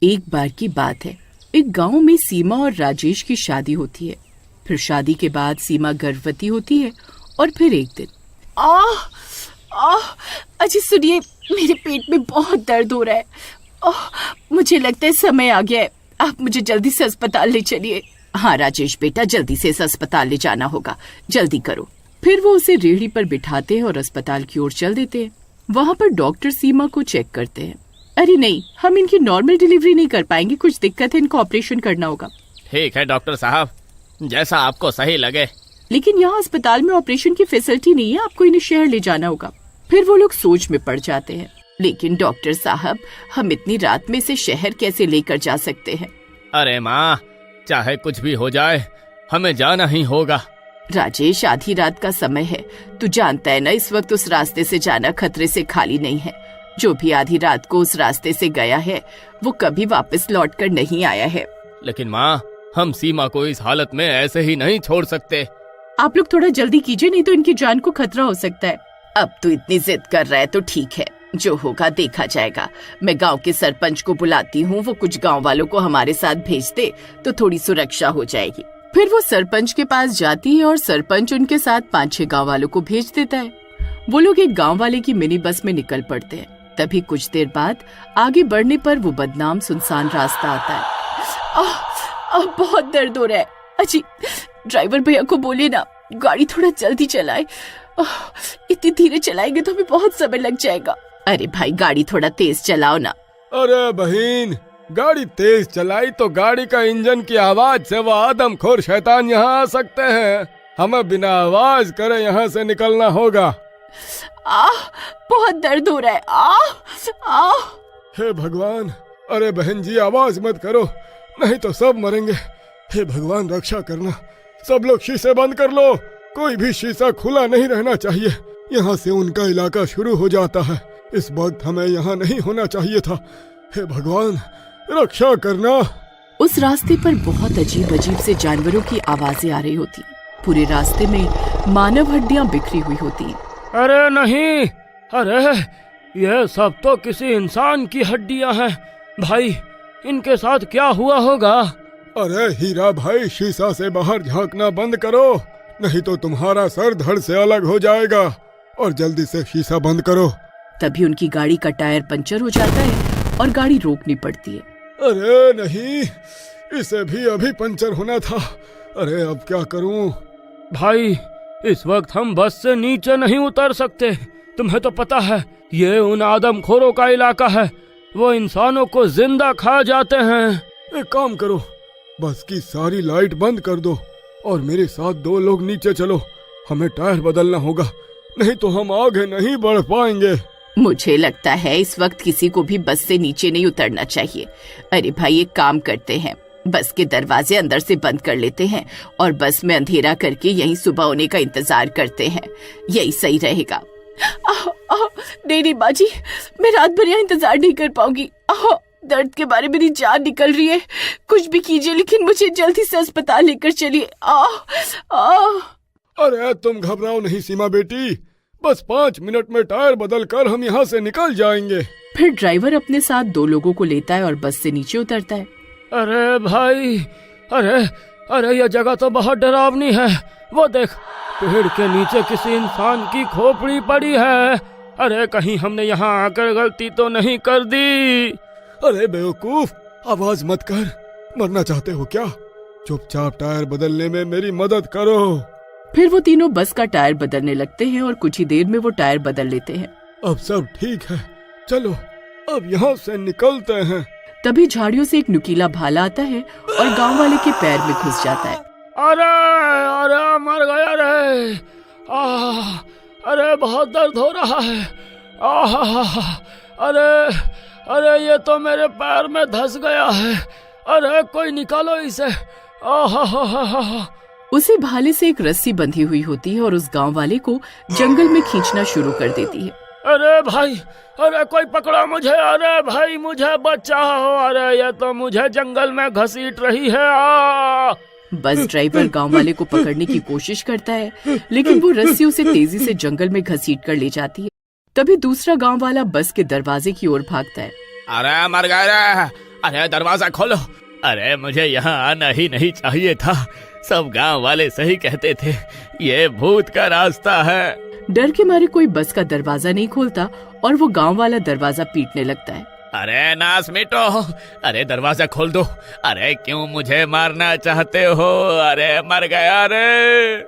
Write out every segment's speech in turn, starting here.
एक बार की बात है, एक गांव में सीमा और राजेश की शादी होती है। फिर शादी के बाद सीमा गर्भवती होती है और फिर एक दिन अजी सुनिए, मेरे पेट में बहुत दर्द हो रहा है। मुझे लगता है समय आ गया है, आप मुझे जल्दी से अस्पताल ले चलिए। हाँ राजेश बेटा, जल्दी से इस अस्पताल ले जाना होगा, जल्दी करो। फिर वो उसे रेहड़ी पर बिठाते हैं और अस्पताल की ओर चल देते हैं। वहाँ पर डॉक्टर सीमा को चेक करते हैं। अरे नहीं, हम इनकी नॉर्मल डिलीवरी नहीं कर पाएंगे, कुछ दिक्कत है, इनको ऑपरेशन करना होगा। ठीक है डॉक्टर साहब, जैसा आपको सही लगे। लेकिन यहाँ अस्पताल में ऑपरेशन की फैसिलिटी नहीं है, आपको इन्हें शहर ले जाना होगा। फिर वो लोग सोच में पड़ जाते हैं। लेकिन डॉक्टर साहब, हम इतनी रात में इसे शहर कैसे लेकर जा सकते हैं? अरे माँ, चाहे कुछ भी हो जाए, हमें जाना ही होगा। राजेश, आधी रात का समय है, तू जानता है ना, इस वक्त उस रास्ते से जाना खतरे से खाली नहीं है। जो भी आधी रात को उस रास्ते से गया है वो कभी वापस लौट कर नहीं आया है। लेकिन माँ, हम सीमा को इस हालत में ऐसे ही नहीं छोड़ सकते। आप लोग थोड़ा जल्दी कीजिए, नहीं तो इनकी जान को खतरा हो सकता है। अब तू इतनी जिद कर रहा है तो ठीक है, जो होगा देखा जाएगा। मैं गांव के सरपंच को बुलाती हूँ, वो कुछ गांव वालों को हमारे साथ भेज दे तो थोड़ी सुरक्षा हो जाएगी। फिर वो सरपंच के पास जाती है और सरपंच उनके साथ 5-6 गांव वालों को भेज देता है। वो लोग एक गांव वाले की मिनी बस में निकल पड़ते हैं। तभी कुछ देर बाद आगे बढ़ने पर वो बदनाम सुनसान रास्ता आता है। बहुत दर्द हो रहा है। अजी, ड्राइवर भैया को बोलिए ना, गाड़ी थोड़ा जल्दी चलाए। इतनी धीरे चलाएंगे तो हमें बहुत समय लग जाएगा। अरे भाई, गाड़ी थोड़ा तेज चलाओ ना। अरे बहन, गाड़ी तेज चलाई तो गाड़ी का इंजन की आवाज से वो आदमखोर शैतान यहाँ आ सकते हैं। हमें बिना आवाज करे यहाँ से निकलना होगा। बहुत दर्द हो रहा है। हे भगवान, अरे बहन जी, आवाज मत करो, नहीं तो सब मरेंगे। हे भगवान, रक्षा करना। सब लोग शीशे बंद कर लो, कोई भी शीशा खुला नहीं रहना चाहिए। यहाँ से उनका इलाका शुरू हो जाता है। इस वक्त हमें यहाँ नहीं होना चाहिए था। हे भगवान, रक्षा करना। उस रास्ते पर बहुत अजीब अजीब से जानवरों की आवाजें आ रही होती। पूरे रास्ते में मानव हड्डियां बिखरी हुई होती। अरे नहीं, अरे ये सब तो किसी इंसान की हड्डियां हैं। भाई, इनके साथ क्या हुआ होगा? अरे हीरा भाई, शीशा से बाहर झांकना बंद करो, नहीं तो तुम्हारा सर धड़ से अलग हो जाएगा। और जल्दी से शीशा बंद करो। तभी उनकी गाड़ी का टायर पंचर हो जाता है और गाड़ी रोकनी पड़ती है। अरे नहीं, इसे भी अभी पंचर होना था। अरे अब क्या करूं? भाई, इस वक्त हम बस से नीचे नहीं उतर सकते। तुम्हें तो पता है, ये उन आदमखोरों का इलाका है, वो इंसानों को जिंदा खा जाते हैं। एक काम करो, बस की सारी लाइट बंद कर दो और मेरे साथ 2 लोग नीचे चलो। हमें टायर बदलना होगा, नहीं तो हम आगे नहीं बढ़ पाएंगे। मुझे लगता है इस वक्त किसी को भी बस से नीचे नहीं उतरना चाहिए। अरे भाई, एक काम करते हैं, बस के दरवाजे अंदर से बंद कर लेते हैं और बस में अंधेरा करके यहीं सुबह होने का इंतजार करते हैं, यही सही रहेगा। नहीं बाजी, मैं रात भर यहाँ इंतजार नहीं कर पाऊंगी। दर्द के बारे में मेरी जान निकल रही है। कुछ भी कीजिए, लेकिन मुझे जल्दी से अस्पताल लेकर चलिए। अरे तुम घबराओ नहीं सीमा बेटी, बस 5 मिनट में टायर बदल कर हम यहाँ से निकल जाएंगे। फिर ड्राइवर अपने साथ 2 लोगों को लेता है और बस से नीचे उतरता है। अरे भाई, अरे ये जगह तो बहुत डरावनी है। वो देख, पेड़ के नीचे किसी इंसान की खोपड़ी पड़ी है। अरे कहीं हमने यहाँ आकर गलती तो नहीं कर दी? अरे बेवकूफ, आवाज मत कर, मरना चाहते हो क्या? चुपचाप टायर बदलने में मेरी मदद करो। फिर वो तीनों बस का टायर बदलने लगते हैं और कुछ ही देर में वो टायर बदल लेते हैं। अब सब ठीक है, चलो अब यहाँ से निकलते हैं। तभी झाड़ियों से एक नुकीला भाला आता है और गांव वाले के पैर में घुस जाता है। अरे मर गया रे। अरे बहुत दर्द हो रहा है। अरे ये तो मेरे पैर में धंस गया है। अरे कोई निकालो इसे। उसे भाले से एक रस्सी बंधी हुई होती है और उस गांव वाले को जंगल में खींचना शुरू कर देती है। अरे भाई, अरे कोई पकड़ो मुझे। अरे भाई, मुझे बचाओ। अरे ये तो मुझे जंगल में घसीट रही है। बस ड्राइवर गांव वाले को पकड़ने की कोशिश करता है, लेकिन वो रस्सी उसे तेजी से जंगल में घसीट कर ले जाती है। तभी दूसरा गांव वाला बस के दरवाजे की ओर भागता है। अरे मर गए रे, अरे दरवाजा खोलो। अरे मुझे यहाँ आना ही नहीं चाहिए था। सब गांव वाले सही कहते थे, ये भूत का रास्ता है। डर के मारे कोई बस का दरवाजा नहीं खोलता और वो गांव वाला दरवाजा पीटने लगता है। अरे नास मिटो, अरे दरवाजा खोल दो। अरे क्यों मुझे मारना चाहते हो? अरे मर गया रे।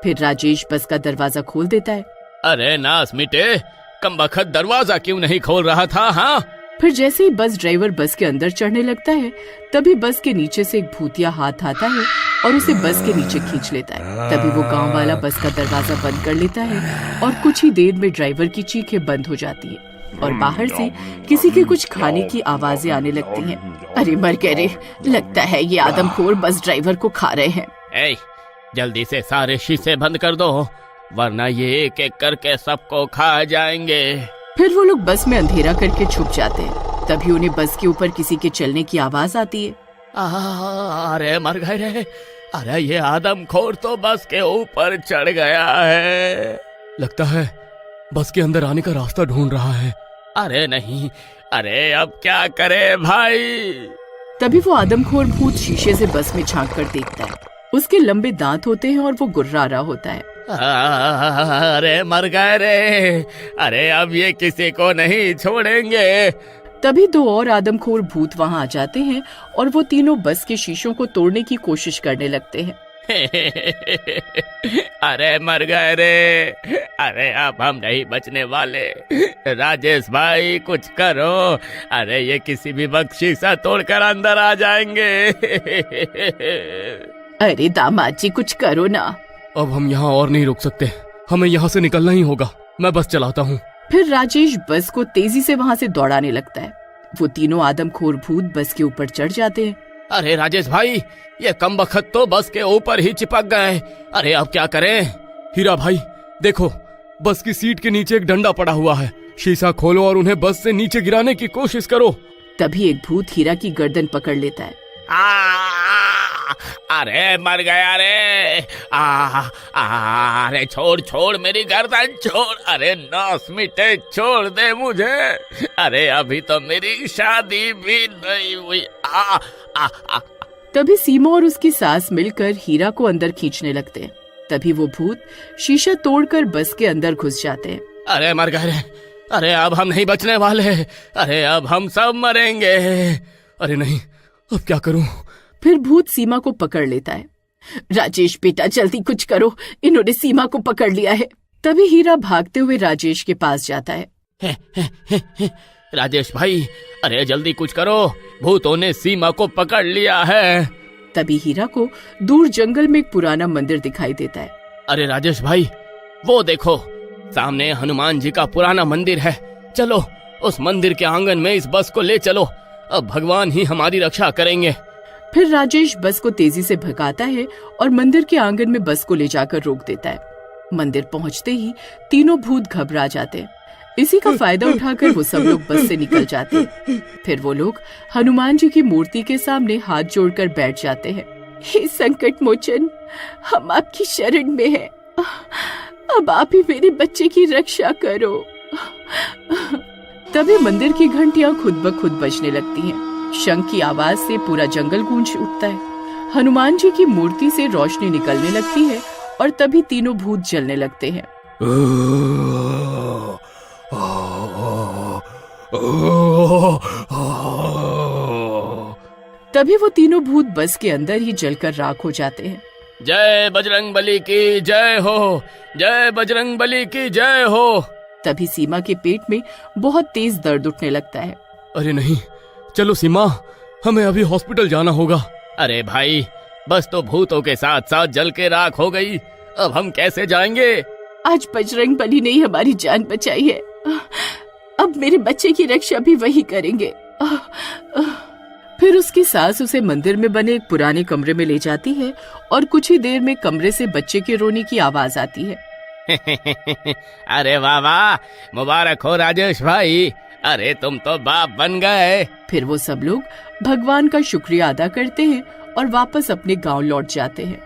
फिर राजेश बस का दरवाजा खोल देता है। अरे नास मिटे, कमबख्त दरवाजा क्यों नहीं खोल रहा था? हाँ, फिर जैसे ही बस ड्राइवर बस के अंदर चढ़ने लगता है, तभी बस के नीचे से एक भूतिया हाथ आता है और उसे बस के नीचे खींच लेता है। तभी वो गांव वाला बस का दरवाजा बंद कर लेता है और कुछ ही देर में ड्राइवर की चीखें बंद हो जाती है और बाहर से किसी के कुछ खाने की आवाजें आने लगती हैं। अरे मर गए रे, लगता है ये आदमखोर बस ड्राइवर को खा रहे हैं। ए, जल्दी से सारे शीशे बंद कर दो, वरना ये एक एक करके सबको खा जाएंगे। फिर वो लोग बस में अंधेरा करके छुप जाते हैं। तभी उन्हें बस के ऊपर किसी के चलने की आवाज आती है। अरे मर गए रे। अरे ये आदमखोर तो बस के ऊपर चढ़ गया है। लगता है बस के अंदर आने का रास्ता ढूंढ रहा है। अरे नहीं, अरे अब क्या करे भाई? तभी वो आदमखोर भूत शीशे से बस में झांक कर देखता है। उसके लंबे दांत होते हैं और वो गुर्रारा होता है। अरे मर गए रे। अरे अब ये किसी को नहीं छोड़ेंगे। तभी दो और आदमखोर भूत वहाँ आ जाते हैं और वो तीनों बस के शीशों को तोड़ने की कोशिश करने लगते हैं। अरे मर गए रे। अरे अब हम नहीं बचने वाले। राजेश भाई कुछ करो। अरे ये किसी भी वक्त शीशा तोड़कर अंदर आ जाएंगे। अरे दामाद जी कुछ करो ना। अब हम यहाँ और नहीं रुक सकते, हमें यहाँ से निकलना ही होगा। मैं बस चलाता हूँ। फिर राजेश बस को तेजी से वहाँ से दौड़ाने लगता है। वो तीनों आदमखोर भूत बस के ऊपर चढ़ जाते हैं। अरे राजेश भाई, ये कमबख्त तो बस के ऊपर ही चिपक गए। अरे अब क्या करें? हीरा भाई देखो, बस की सीट के नीचे एक डंडा पड़ा हुआ है। शीशा खोलो और उन्हें बस से नीचे गिराने की कोशिश करो। तभी एक भूत हीरा की गर्दन पकड़ लेता है। अरे मर गया रे। अरे छोड़ छोड़ मेरी गर्दन छोड़। अरे नास मिटे, छोड़ दे मुझे। अरे अभी तो मेरी शादी भी नहीं हुई। तभी सीमा और उसकी सास मिलकर हीरा को अंदर खींचने लगते हैं। तभी वो भूत शीशा तोड़कर बस के अंदर घुस जाते हैं। अरे मर गए रे। अरे अब हम नहीं बचने वाले। अरे अब हम सब मरेंगे। अरे नहीं, अब क्या करूं? फिर भूत सीमा को पकड़ लेता है। राजेश बेटा जल्दी कुछ करो, इन्होंने सीमा को पकड़ लिया है। तभी हीरा भागते हुए राजेश के पास जाता है। राजेश भाई, अरे जल्दी कुछ करो, भूतों ने सीमा को पकड़ लिया है। तभी हीरा को दूर जंगल में एक पुराना मंदिर दिखाई देता है। अरे राजेश भाई, वो देखो सामने हनुमान जी का पुराना मंदिर है। चलो उस मंदिर के आंगन में इस बस को ले चलो, अब भगवान ही हमारी रक्षा करेंगे। फिर राजेश बस को तेजी से भगाता है और मंदिर के आंगन में बस को ले जाकर रोक देता है। मंदिर पहुंचते ही तीनों भूत घबरा जाते हैं। इसी का फायदा उठाकर वो सब लोग बस से निकल जाते हैं। फिर वो लोग हनुमान जी की मूर्ति के सामने हाथ जोड़कर बैठ जाते हैं। हे संकट मोचन, हम आपकी शरण में हैं। अब आप ही मेरे बच्चे की रक्षा करो। तभी मंदिर की घंटियां खुद ब खुद बजने लगती हैं। शंख की आवाज से पूरा जंगल गूंज उठता है। हनुमान जी की मूर्ति से रोशनी निकलने लगती है और तभी तीनों भूत जलने लगते हैं। तभी वो तीनों भूत बस के अंदर ही जलकर राख हो जाते हैं। जय बजरंग बली की जय हो, जय बजरंग बली की जय हो। तभी सीमा के पेट में बहुत तेज दर्द उठने लगता है। अरे नहीं, चलो सीमा, हमें अभी हॉस्पिटल जाना होगा। अरे भाई, बस तो भूतों के साथ साथ जल के राख हो गई, अब हम कैसे जाएंगे? आज बजरंग बली ने ही हमारी जान बचाई है, अब मेरे बच्चे की रक्षा भी वही करेंगे। फिर उसकी सास उसे मंदिर में बने एक पुराने कमरे में ले जाती है और कुछ ही देर में कमरे से बच्चे के रोने की आवाज आती है। अरे वाह वाह, मुबारक हो राजेश भाई, अरे तुम तो बाप बन गए। फिर वो सब लोग भगवान का शुक्रिया अदा करते हैं और वापस अपने गांव लौट जाते हैं।